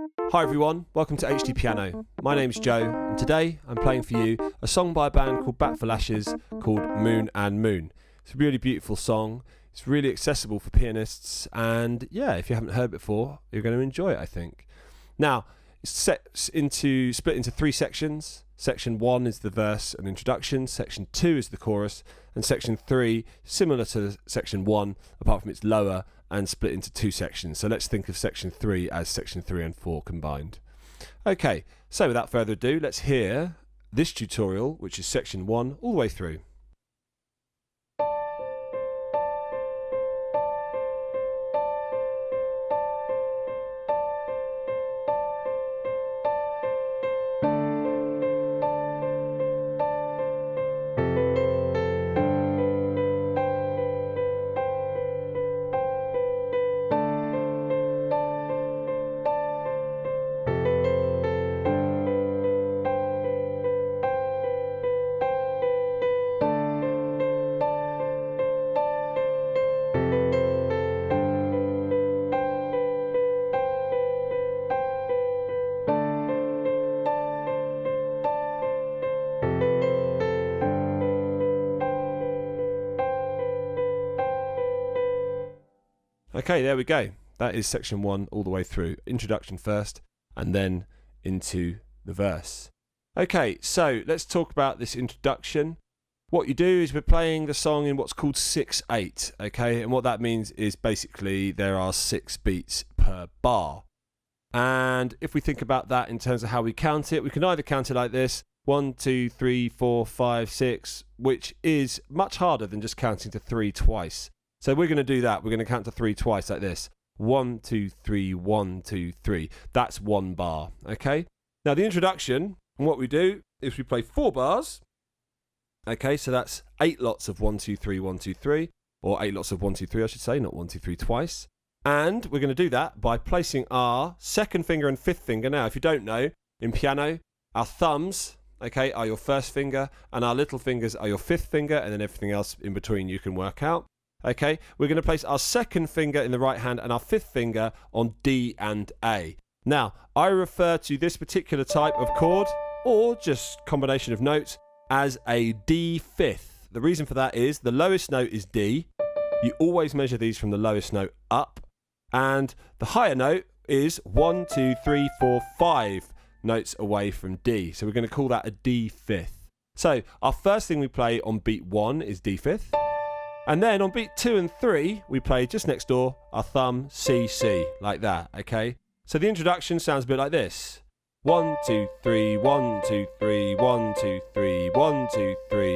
Hi everyone, welcome to HDpiano. My name's Joe, and today I'm playing for you a song by a band called Bat for Lashes called Moon and Moon. It's a really beautiful song. It's really accessible for pianists, and yeah, if you haven't heard it before, you're going to enjoy it, I think. Now, it's split into three sections. Section 1 is the verse and introduction, section 2 is the chorus, and section 3, similar to section 1, apart from it's lower and split into two sections. So let's think of section 3 as section 3 and 4 combined. Okay, so without further ado, let's hear this tutorial, which is section 1 all the way through. Okay, there we go. That is section 1 all the way through. Introduction first, and then into the verse. Okay, so let's talk about this introduction. What you do is we're playing the song in what's called 6/8, okay? And what that means is basically there are 6 beats per bar. And if we think about that in terms of how we count it, we can either count it like this, 1, 2, 3, 4, 5, 6, which is much harder than just counting to 3 twice. So we're going to do that. We're going to count to 3 twice like this. 1, 2, 3, 1, 2, 3. That's 1 bar, okay? Now the introduction, and what we do is we play 4 bars. Okay, so that's 8 lots of 1, 2, 3, 1, 2, 3. Or 8 lots of 1, 2, 3, I should say, not 1, 2, 3 twice. And we're going to do that by placing our second finger and fifth finger. Now, if you don't know, in piano, our thumbs, okay, are your first finger, and our little fingers are your fifth finger, and then everything else in between you can work out. Okay, we're going to place our second finger in the right hand and our fifth finger on D and A. Now, I refer to this particular type of chord, or just combination of notes, as a D fifth. The reason for that is the lowest note is D. You always measure these from the lowest note up. And the higher note is 1, 2, 3, 4, 5 notes away from D. So we're going to call that a D fifth. So our first thing we play on beat 1 is D fifth. And then on beat 2 and 3, we play just next door our thumb C, C, like that, okay? So the introduction sounds a bit like this. 1, 2, 3, 1, 2, 3, 1, 2, 3, 1, 2, 3.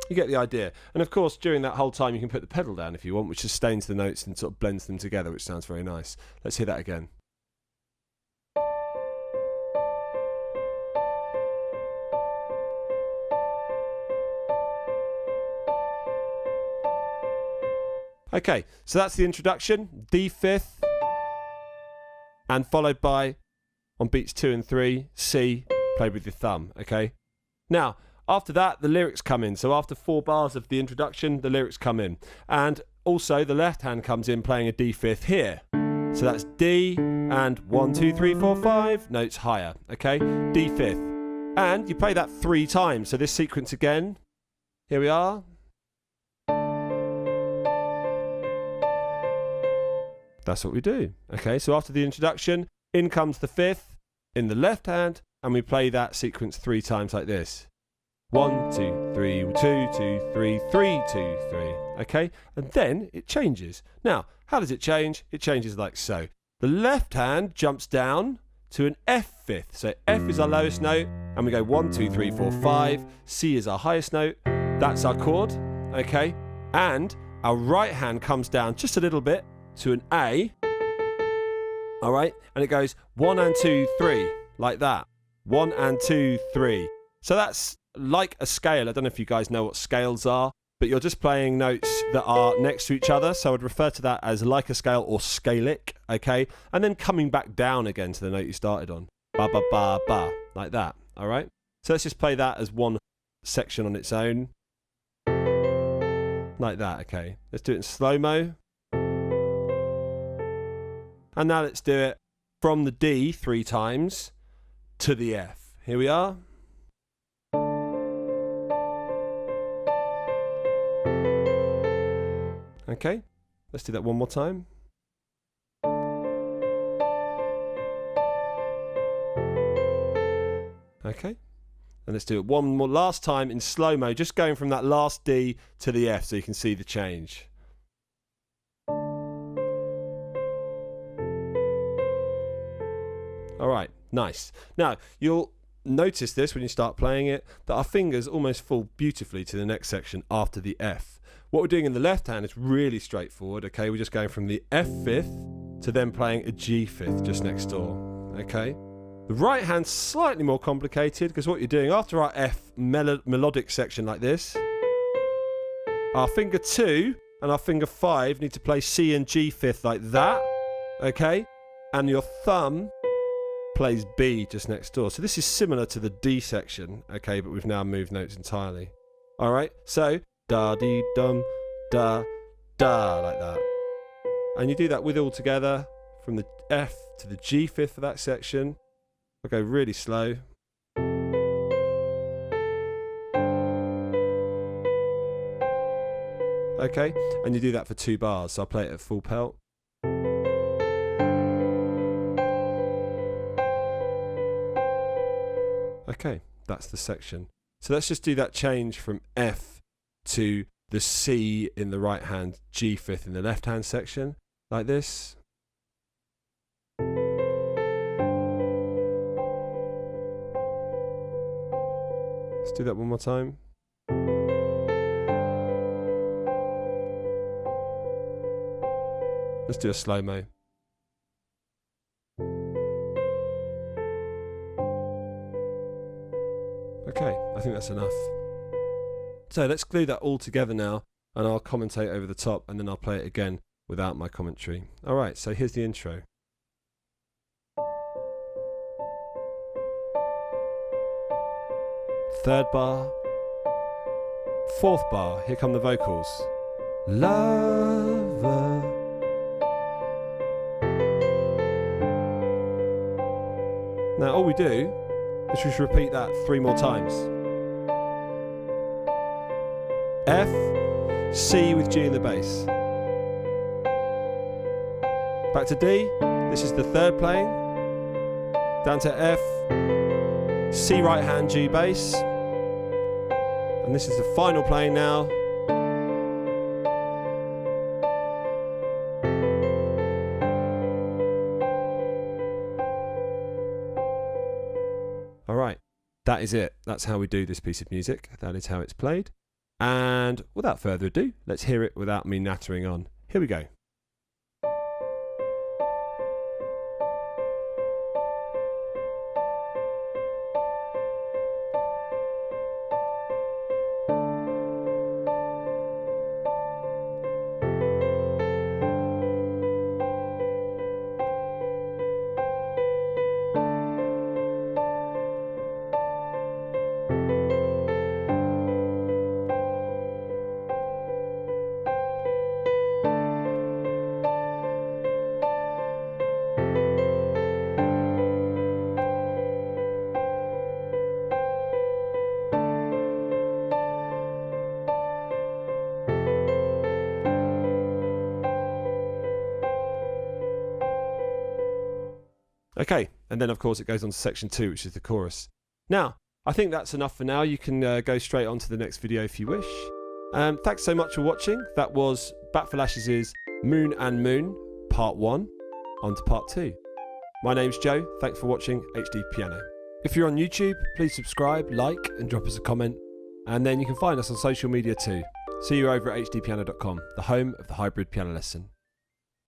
You get the idea. And of course, during that whole time, you can put the pedal down if you want, which sustains the notes and sort of blends them together, which sounds very nice. Let's hear that again. Okay, so that's the introduction, D fifth, and followed by, on beats 2 and 3, C, played with your thumb, okay? Now, after that, the lyrics come in. So after 4 bars of the introduction, the lyrics come in. And also, the left hand comes in playing a D fifth here. So that's D, and 1, 2, 3, 4, 5 notes higher, okay? D fifth. And you play that 3 times. So this sequence again, here we are. That's what we do. Okay, so after the introduction, in comes the fifth in the left hand, and we play that sequence 3 times like this. 1, 2, 3, 2, 2, 3, 3, 2, 3. Okay, and then it changes. Now, how does it change? It changes like so. The left hand jumps down to an F fifth. So F is our lowest note, and we go 1, 2, 3, 4, 5. C is our highest note. That's our chord. Okay, and our right hand comes down just a little bit to an A, all right, and it goes 1 and 2, 3, like that. 1 and 2, 3. So that's like a scale. I don't know if you guys know what scales are, but you're just playing notes that are next to each other. So I'd refer to that as like a scale or scalic, okay? And then coming back down again to the note you started on. Ba, ba, ba, ba, like that, all right? So let's just play that as one section on its own. Like that, okay? Let's do it in slow-mo. And now let's do it from the D 3 times to the F. Here we are. Okay, let's do that one more time. Okay, and let's do it one more last time in slow-mo, just going from that last D to the F so you can see the change. Alright, nice. Now, you'll notice this when you start playing it, that our fingers almost fall beautifully to the next section after the F. What we're doing in the left hand is really straightforward, okay? We're just going from the F fifth to then playing a G fifth just next door, okay? The right hand's slightly more complicated because what you're doing after our F melodic section like this, our finger 2 and our finger 5 need to play C and G fifth like that, okay? And your thumb plays B just next door. So this is similar to the D section, okay, but we've now moved notes entirely. Alright, so da dee dum da da like that. And you do that with all together from the F to the G fifth for that section. I'll go really slow. Okay, and you do that for 2 bars, so I'll play it at full pelt. Okay, that's the section. So let's just do that change from F to the C in the right hand, G fifth in the left hand section, like this. Let's do that one more time. Let's do a slow-mo. Okay, I think that's enough. So let's glue that all together now, and I'll commentate over the top, and then I'll play it again without my commentary. Alright, so here's the intro. Third bar, fourth bar, here come the vocals. Lover. Now all we do is just repeat that 3 more times. F, C with G in the bass. Back to D, this is the third playing. Down to F, C right hand, G bass. And this is the final playing now. Alright, that is it. That's how we do this piece of music. That is how it's played. And without further ado, let's hear it without me nattering on. Here we go. Okay, and then of course it goes on to section 2, which is the chorus. Now, I think that's enough for now. You can go straight on to the next video if you wish. Thanks so much for watching. That was Bat for Lashes' Moon and Moon, Part 1. On to Part 2. My name's Joe. Thanks for watching HDpiano. If you're on YouTube, please subscribe, like, and drop us a comment. And then you can find us on social media too. See you over at hdpiano.com, the home of the hybrid piano lesson.